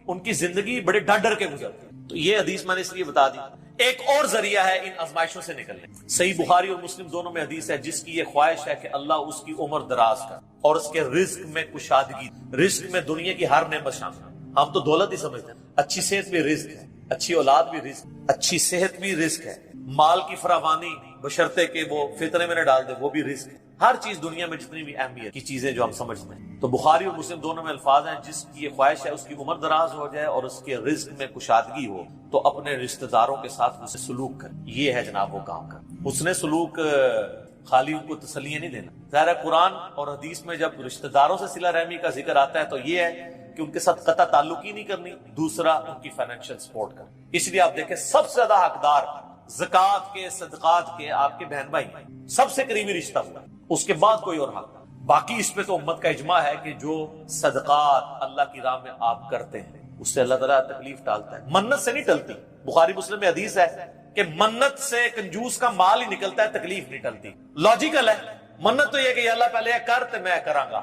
ان کی زندگی بڑے ڈر ڈر کے گزرتی. تو یہ حدیث میں نے اس لیے بتا دی. ایک اور ذریعہ ہے ان آزمائشوں سے نکلنے. صحیح بخاری اور مسلم دونوں میں حدیث ہے جس کی یہ خواہش ہے کہ اللہ اس کی عمر دراز کر اور اس کے رزق میں کشادگی. رزق میں دنیا کی ہر نعمت شامل ہے. ہم تو دولت ہی سمجھتے ہیں. اچھی صحت بھی رزق ہے، اچھی اولاد بھی رزق، اچھی صحت بھی رزق ہے، مال کی فراوانی بشرطے کہ وہ فطرے میں نہ ڈال دے وہ بھی رزق ہے. ہر چیز دنیا میں جتنی بھی اہمیت کی چیزیں جو ہم سمجھتے ہیں. تو بخاری اور مسلم دونوں میں الفاظ ہیں جس کی یہ خواہش ہے اس کی عمر دراز ہو جائے اور اس کے رزق میں کشادگی ہو تو اپنے رشتہ داروں کے ساتھ حسن سلوک کر. یہ ہے جناب وہ کام کر. حسن سلوک خالی ان کو تسلیاں نہیں دینا. ظاہر قرآن اور حدیث میں جب رشتہ داروں سے صلہ رحمی کا ذکر آتا ہے تو یہ ہے کہ ان کے ساتھ قطع تعلق ہی نہیں کرنی. دوسرا ان کی فائنینشیل سپورٹ کرنا. اس لیے آپ دیکھیں سب سے زیادہ حقدار زکوٰۃ کے صدقات کے آپ کے بہن بھائی سب سے قریبی رشتہ ہوا، اس کے بعد کوئی اور حق. باقی اس پہ تو امت کا اجماع ہے کہ جو صدقات اللہ کی راہ میں آپ کرتے ہیں اس سے اللہ تعالیٰ تکلیف ٹالتا ہے. منت سے نہیں ٹلتی. بخاری مسلم میں حدیث ہے کہ منت سے کنجوس کا مال ہی نکلتا ہے، تکلیف نہیں ٹلتی. لاجیکل ہے. منت تو یہ کہ یا اللہ پہلے کر تو میں کراں گا،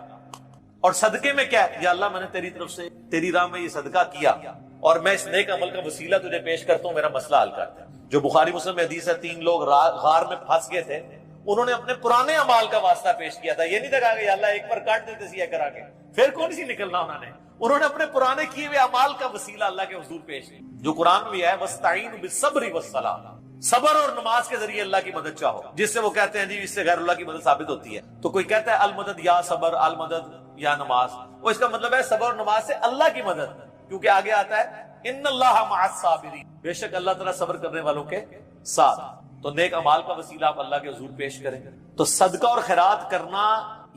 اور صدقے میں کیا ہے یا اللہ میں نے تیری طرف سے تیری راہ میں یہ صدقہ کیا اور میں اس نیک عمل کا وسیلہ تجھے پیش کرتا ہوں، میرا مسئلہ حل کرتا ہے. جو بخاری مسلم میں حدیث ہے 3 لوگ غار میں پھنس گئے تھے، انہوں نے اپنے پرانے اعمال کا واسطہ پیش کیا تھا. یہ نہیں تھا کہ یا اللہ ایک بار کاٹ دیتے سی کرا کے پھر کون سی نکلنا. انہوں نے اپنے پرانے کیے ہوئے اعمال کا وسیلہ اللہ کے حضور پیش کیا. جو قرآن میں ہے وَاسْتَعِينُوا بِالصَّبْرِ وَالصَّلَاةِ، صبر اور نماز کے ذریعے اللہ کی مدد چاہو، جس سے وہ کہتے ہیں جی اس سے غیر اللہ کی مدد ثابت ہوتی ہے، تو کوئی کہتا ہے المدد یا صبر، المدد یا نماز، وہ اس کا مطلب ہے صبر اور نماز سے اللہ کی مدد، کیونکہ آگے آتا ہے ان اللہ مع الصابرین، بے شک اللہ تعالیٰ صبر کرنے والوں کے ساتھ۔ تو نیک اعمال کا وسیلہ آپ اللہ کے حضور پیش کریں۔ تو صدقہ اور خیرات کرنا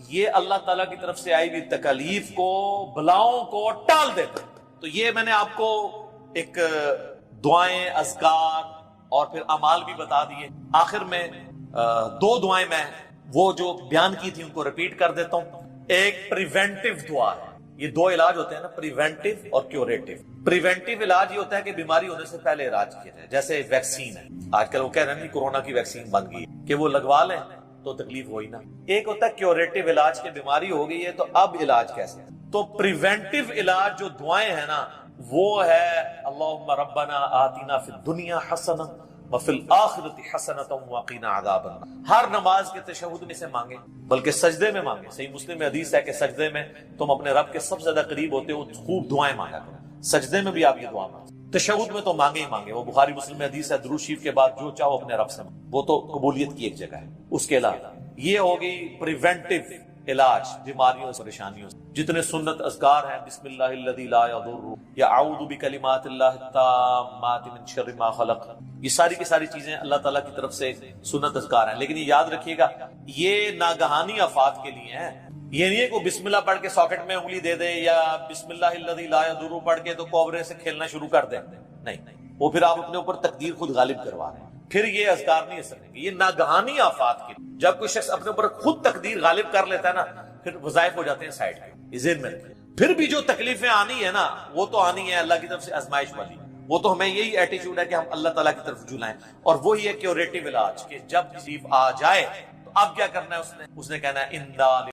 یہ اللہ تعالیٰ کی طرف سے آئی ہوئی تکالیف کو، بلاؤں کو ٹال دیتا ہے۔ تو یہ میں نے آپ کو ایک دعائیں، اذکار اور پھر اعمال بھی بتا دیے۔ آخر میں دو دعائیں میں وہ جو بیان کی تھی ان کو ریپیٹ کر دیتا ہوں۔ ایک پریونٹیو دعا ہے، یہ دو علاج ہوتے ہیں نا، پریونٹیو اور کیوریٹیو۔ پریونٹیو علاج یہ ہوتا ہے کہ بیماری ہونے سے پہلے علاج کیا جائے، جیسے ویکسین ہے، آج کل وہ کہہ رہے ہیں کورونا کی ویکسین بن گئی کہ وہ لگوا لیں تو تکلیف ہوئی نا۔ ایک ہوتا ہے کیوریٹیو علاج، کہ بیماری ہو گئی ہے تو اب علاج کیسے؟ تو پریونٹیو علاج جو دعائیں ہیں نا وہ ہے اللہم ربنا آتنا فی الدنیا حسنہ وفی الآخرۃ حسنۃ وقنا عذاب النار۔ ہر نماز کے تشہد میں سے مانگے، بلکہ سجدے میں مانگے۔ صحیح مسلم میں حدیث ہے کہ سجدے میں تم اپنے رب کے سب سے زیادہ قریب ہوتے ہو، خوب دعائیں مانگا کرو۔ سجدے میں بھی آپ یہ دعا مانگیں، تشہد میں تو مانگے ہی مانگے، وہ بخاری مسلم میں حدیث ہے درود شریف کے بعد جو چاہو اپنے رب سے مانگو، وہ تو قبولیت کی ایک جگہ ہے۔ اس کے علاوہ یہ ہو گئی پریونٹیو علاج بیماریوں سے، پریشانیوں سے۔ جتنے سنت اذکار ہیں، بسم اللہ الذی لا یضر یا اعوذ بکلمات اللہ التامات من شر ما خلق، یہ ساری کی ساری چیزیں اللہ تعالیٰ کی طرف سے سنت اذکار ہیں۔ لیکن یہ یاد رکھیے گا یہ ناگہانی آفات کے لیے ہیں، یہ نہیں ہے کہ بسم اللہ پڑھ کے ساکٹ میں انگلی دے دے، یا بسم اللہ الذی لا یضر پڑھ کے تو کوبرے سے کھیلنا شروع کر دیں، نہیں، وہ پھر آپ اپنے اوپر تقدیر خود غالب کروا رہے ہیں، پھر یہ اذکار نہیں اثر دیں گے۔ یہ ناگہانی آفات کے لیے، جب کوئی شخص اپنے اوپر خود تقدیر غالب کر لیتا ہے نا، پھر وظائف ہو جاتے ہیں سائڈ پہ، یہ ذہن میں رکھیں۔ پھر بھی جو تکلیفیں آنی ہے نا وہ تو آنی ہے، اللہ کی طرف سے آزمائش والی، وہ تو ہمیں یہی ایٹیچیوڈ ہے کہ ہم اللہ تعالیٰ کی طرف جھلائیں، اور وہی ہے کیوریٹیو علاج، کہ جب تکلیف آ جائے تو اب کیا کرنا ہے، اس نے کہنا ہے